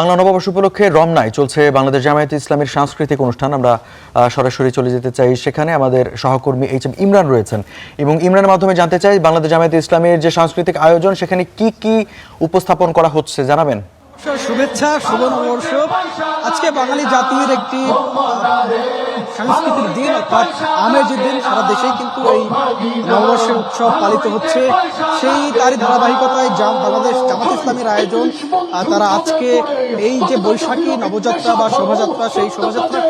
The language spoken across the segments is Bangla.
বাংলা নববর্ষ উপলক্ষে রমনায় চলছে বাংলাদেশ জামায়াতে ইসলামীর সাংস্কৃতিক অনুষ্ঠান। আমরা সরাসরি চলে যেতে চাই সেখানে। আমাদের সহকর্মী এইচ এম ইমরান রয়েছেন এবং ইমরানের মাধ্যমে জানতে চাই বাংলাদেশ জামায়াতে ইসলামীর যে সাংস্কৃতিক আয়োজন সেখানে কি কি উপস্থাপন করা হচ্ছে জানাবেন। শুভেচ্ছা, শুভ নববর্ষ। আজকে বাঙালি জাতির একটি সাংস্কৃতিক দিন, অর্থাৎ আমেজের দিন। সারা দেশেই কিন্তু এই নববর্ষের উৎসব পালিত হচ্ছে। সেই তারই ধারাবাহিকতায় বাংলাদেশ জামাত ইসলামীর আয়োজন। তারা আজকে এই যে বৈশাখী নবযাত্রা বা শোভাযাত্রা, সেই শোভাযাত্রা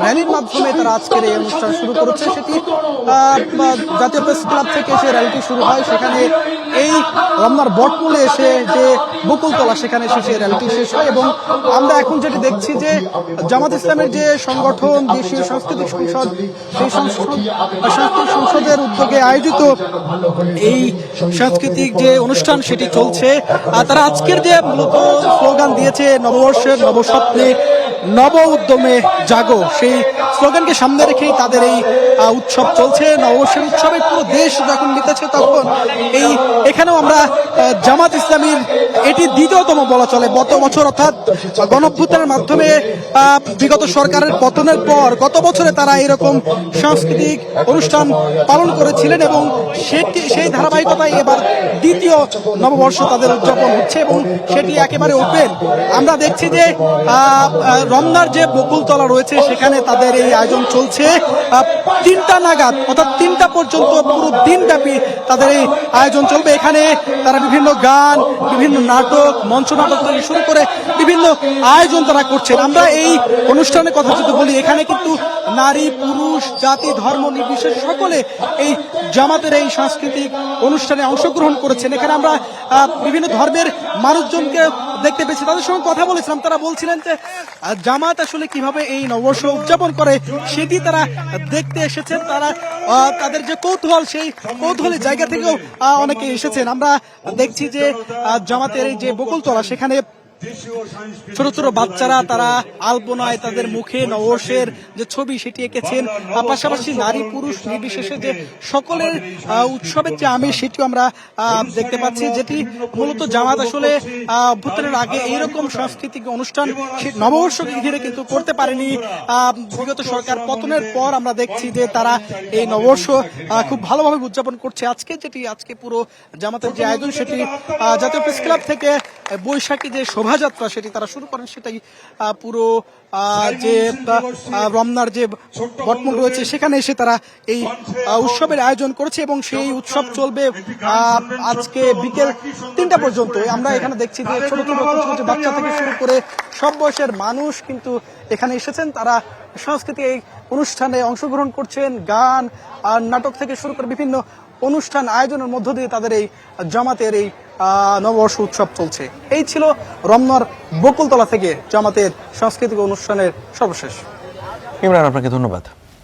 র্যালির মাধ্যমে তারা আজকের এই অনুষ্ঠান শুরু করেছে। সেটি জাতীয় প্রেস ক্লাব থেকে সে র্যালিটি শুরু হয়। সেখানে এই রমনার বটমূলে এসে যে বকুলতলা, সেখানে এসে সেই র্যালিটি শেষ হয়। এবং আমরা এখন যেটি দেখছি যে জামাত ইসলামের যে সংগঠন, দেশীয় সাংস্কৃতিক সংসদ, সেই সাংস্কৃতিক সংসদের উদ্যোগে আয়োজিত এই সাংস্কৃতিক যে অনুষ্ঠান সেটি চলছে। তারা আজকের যে মূলত স্লোগান দিয়েছে, নববর্ষের নবস্বপ্নে নব উদ্যমে জাগো, সেই স্লোগানকে সামনে রেখেই তাদের এই উৎসব চলছে। নববর্ষের উৎসবে পুরো দেশ যখন নিতেছে, তখন এখানেও আমরা জামাত ইসলামীর এটি দ্বিতীয়তম বলা চলে। গত বছর অর্থাৎ গণঅভ্যুত্থানের মাধ্যমে বিগত সরকারের পতনের পর গত বছরে তারা এরকম সাংস্কৃতিক অনুষ্ঠান পালন করেছিলেন এবং সেই ধারাবাহিকতায় এবার দ্বিতীয় নববর্ষ তাদের উদযাপন হচ্ছে এবং সেটি একেবারে ওপেন। আমরা দেখছি যে রমনার যে বকুলতলা রয়েছে সেখানে তাদের এই আয়োজন চলছে 3টা নাগাদ, অর্থাৎ 3টা পর্যন্ত পুরো দিনব্যাপী তাদের এই আয়োজন চলবে। এখানে তারা বিভিন্ন গান, বিভিন্ন নাটক, মঞ্চ নাটক থেকে শুরু করে বিভিন্ন আয়োজন তারা করছেন। আমরা এই অনুষ্ঠানের কথা যদি বলি, এখানে কিন্তু নারী পুরুষ জাতি ধর্ম নির্বিশেষে সকলে এই জামাতের এই সাংস্কৃতিক অনুষ্ঠানে অংশগ্রহণ করেছেন। এখানে আমরা বিভিন্ন ধর্মের মানুষজনকে দেখতে পেয়েছি, তাদের সঙ্গে কথা বলেছিলাম। তারা বলছিলেন যে জামাত আসলে কিভাবে এই নববর্ষ উদযাপন করে সেটি তারা দেখতে এসেছেন। তারা তাদের যে কৌতূহল, সেই কৌতূহলের জায়গা থেকেও অনেকে এসেছেন। আমরা দেখছি যে জামাতের এই যে বকুলতলা, সেখানে ছোট ছোট বাচ্চারা তারা আলপনায় তাদের মুখে নববর্ষের যে ছবি সেটি এঁকেছেন। পাশাপাশি নারী পুরুষ নির্বিশেষে যে সকলের উৎসবের যে আমেজ সেটিও আমরা দেখতে পাচ্ছি, যেটি মূলত জামাত আসলে অভ্যুত্থানের আগে এইরকম সাংস্কৃতিক অনুষ্ঠান নববর্ষকে ঘিরে কিন্তু করতে পারেনি। বিগত সরকার পতনের পর আমরা দেখছি যে তারা এই নববর্ষ খুব ভালোভাবে উদযাপন করছে। আজকে পুরো জামাতের যে আয়োজন সেটি জাতীয় প্রেস ক্লাব থেকে বৈশাখী যে শোভাযাত্রা সেটি তারা শুরু করেন, সেটাই পুরো যে রমনার যে বটমূল রয়েছে সেখানে এসে তারা এই উৎসবের আয়োজন করেছে এবং সেই উৎসব চলবে আজকে বিকেল 3টা পর্যন্ত। আমরা এখানে দেখছি যে ছোট ছোট বাচ্চা থেকে শুরু করে সব বয়সের মানুষ কিন্তু এখানে এসেছেন। তারা সাংস্কৃতিক এই অনুষ্ঠানে অংশগ্রহণ করছেন। গান আর নাটক থেকে শুরু করে বিভিন্ন অনুষ্ঠান আয়োজনের মধ্য দিয়ে তাদের এই জামাতের এই নববর্ষ উৎসব চলছে। এই ছিল রমনার বকুলতলা থেকে জামাতের সাংস্কৃতিক অনুষ্ঠানের সর্বশেষ। ইমরান, আপনাকে ধন্যবাদ।